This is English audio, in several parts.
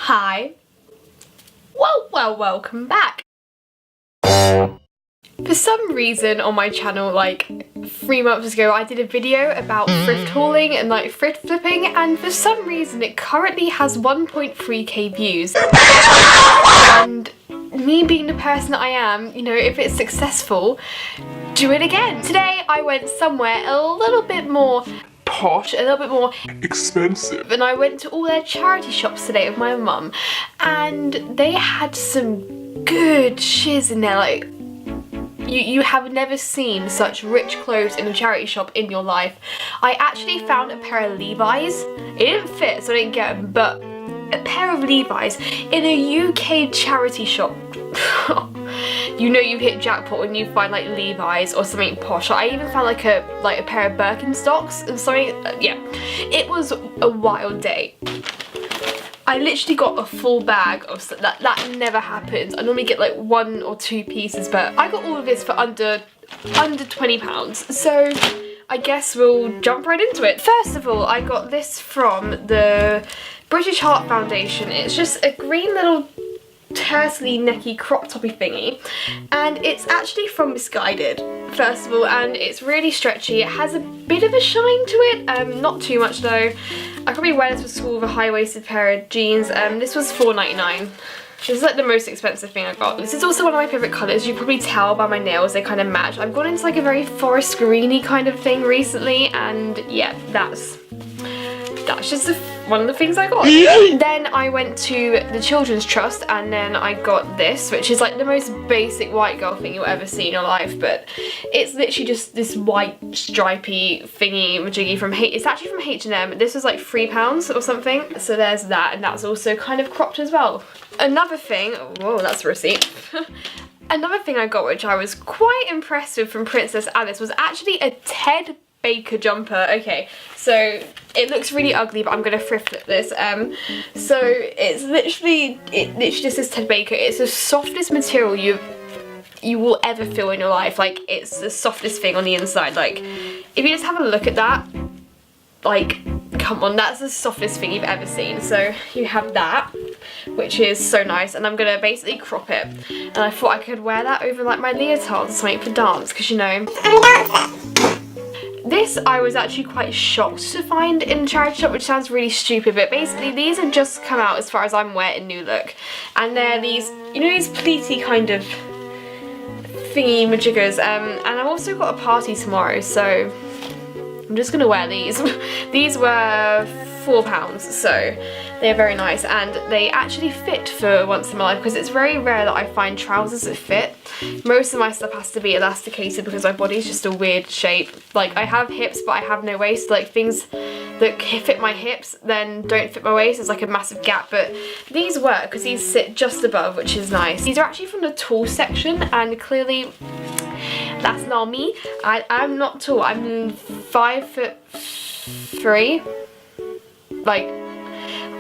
Hi. Welcome back. For some reason on my channel, like 3 months ago, I did a video about thrift hauling and like thrift flipping, and for some reason it currently has 1.3k views. And me being the person that I am, you know, if it's successful, do it again. Today I went somewhere a little bit more posh, a little bit more expensive, and I went to all their charity shops today with my mum, and they had some good shiz in there. Like, you have never seen such rich clothes in a charity shop in your life. I actually found a pair of Levi's. It didn't fit, so I didn't get them, but a pair of Levi's in a UK charity shop. You know you hit jackpot when you find like Levi's or something posh. I even found like a pair of Birkenstocks and something. Yeah, it was a wild day. I literally got a full bag of stuff. That never happens. I normally get like 1 or 2 pieces, but I got all of this for under £20. So I guess we'll jump right into it. First of all, I got this from the British Heart Foundation. It's just a green little tersely necky crop toppy thingy, and it's actually from Misguided, first of all, and it's really stretchy. It has a bit of a shine to it, not too much though. I probably wear this to school with a high-waisted pair of jeans. This was £4.99. This is like the most expensive thing I got. This is also one of my favourite colours. You can probably tell by my nails, they kind of match. I've gone into like a very forest greeny kind of thing recently, and yeah, that's just one of the things I got. Then I went to the Children's Trust, and then I got this, which is like the most basic white girl thing you'll ever see in your life, but it's literally just this white stripy thingy majiggy from it's actually from H&M. This was like £3 or something. So there's that, and that's also kind of cropped as well. Another thing, whoa, that's a receipt. Another thing I got, which I was quite impressed with from Princess Alice, was actually a Ted Baker jumper. Okay, so it looks really ugly, but I'm gonna thrift flip this. So it literally just says Ted Baker. It's the softest material you will ever feel in your life. Like, it's the softest thing on the inside. Like, if you just have a look at that, like, come on, that's the softest thing you've ever seen. So you have that, which is so nice, and I'm gonna basically crop it. And I thought I could wear that over like my leotard or something for dance, because you know, this I was actually quite shocked to find in the charity shop, which sounds really stupid, but basically these have just come out as far as I'm aware in New Look, and they're these, you know, these pleaty kind of thingy majiggers, and I've also got a party tomorrow, so I'm just gonna wear these. These were £4, so they're very nice, and they actually fit for once in my life, because it's very rare that I find trousers that fit. Most of my stuff has to be elasticated because my body's just a weird shape. Like, I have hips, but I have no waist. Like, things that fit my hips then don't fit my waist. There's like a massive gap, but these work because these sit just above, which is nice. These are actually from the tall section, and clearly that's not me. I'm not tall. I'm 5'3". Like,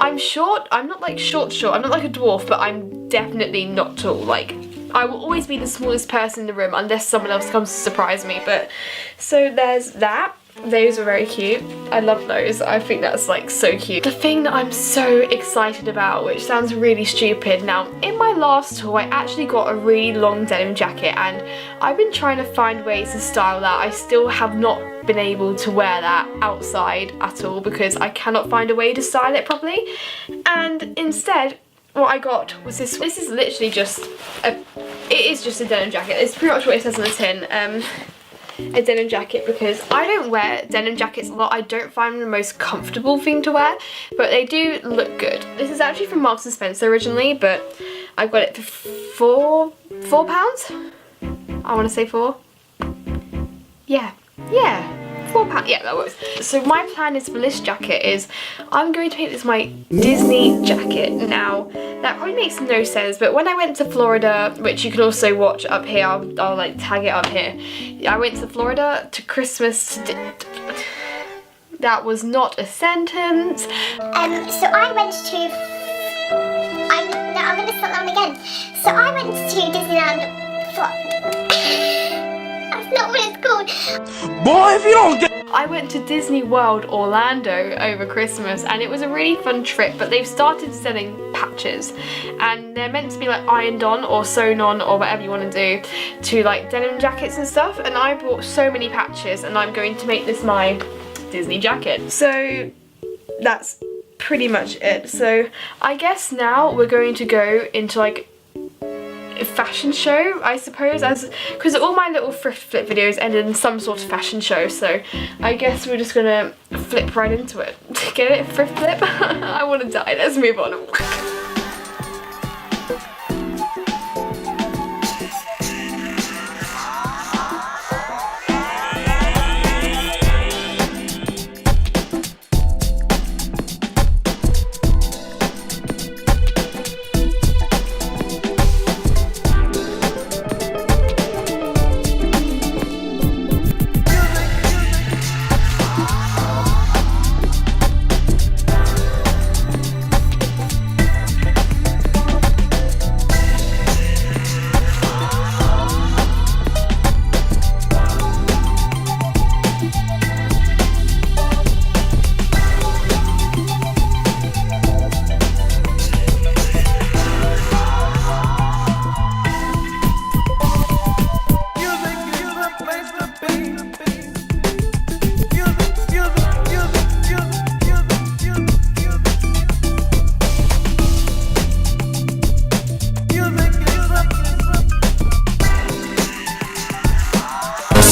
I'm short. I'm not like short. I'm not like a dwarf, but I'm definitely not tall. Like, I will always be the smallest person in the room unless someone else comes to surprise me. But so there's that. Those are very cute. I love those. I think that's like so cute. The thing that I'm so excited about, which sounds really stupid, now in my last haul I actually got a really long denim jacket, and I've been trying to find ways to style that. I still have not been able to wear that outside at all because I cannot find a way to style it properly, and instead what I got was this. This is literally just it is just a denim jacket. It's pretty much what it says on the tin. A denim jacket, because I don't wear denim jackets a lot. I don't find them the most comfortable thing to wear, but they do look good. This is actually from Marks & Spencer originally, but I got it for £4? I want to say 4. Yeah, £4. Yeah, that works. So my plan is for this jacket is I'm going to make this my Disney jacket. Now, that probably makes no sense, but when I went to Florida, which you can also watch up here, I'll like tag it up here. I went to Florida to Christmas. That was not a sentence. So I went to. I'm gonna start that one again. So I went to Disneyland for. That's not what it's called. Boy, if you don't get I went to Disney World Orlando over Christmas and it was a really fun trip, but they've started selling patches and they're meant to be like ironed on or sewn on or whatever you want to do to like denim jackets and stuff, and I bought so many patches and I'm going to make this my Disney jacket. So that's pretty much it. So I guess now we're going to go into like a fashion show, I suppose, as because all my little thrift flip videos ended in some sort of fashion show, so I guess we're just gonna flip right into it. Get it? Thrift flip? I want to die. Let's move on.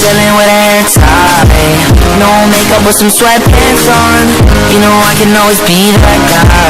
Chillin' with a hair tie, no makeup with some sweatpants on. You know I can always be that guy.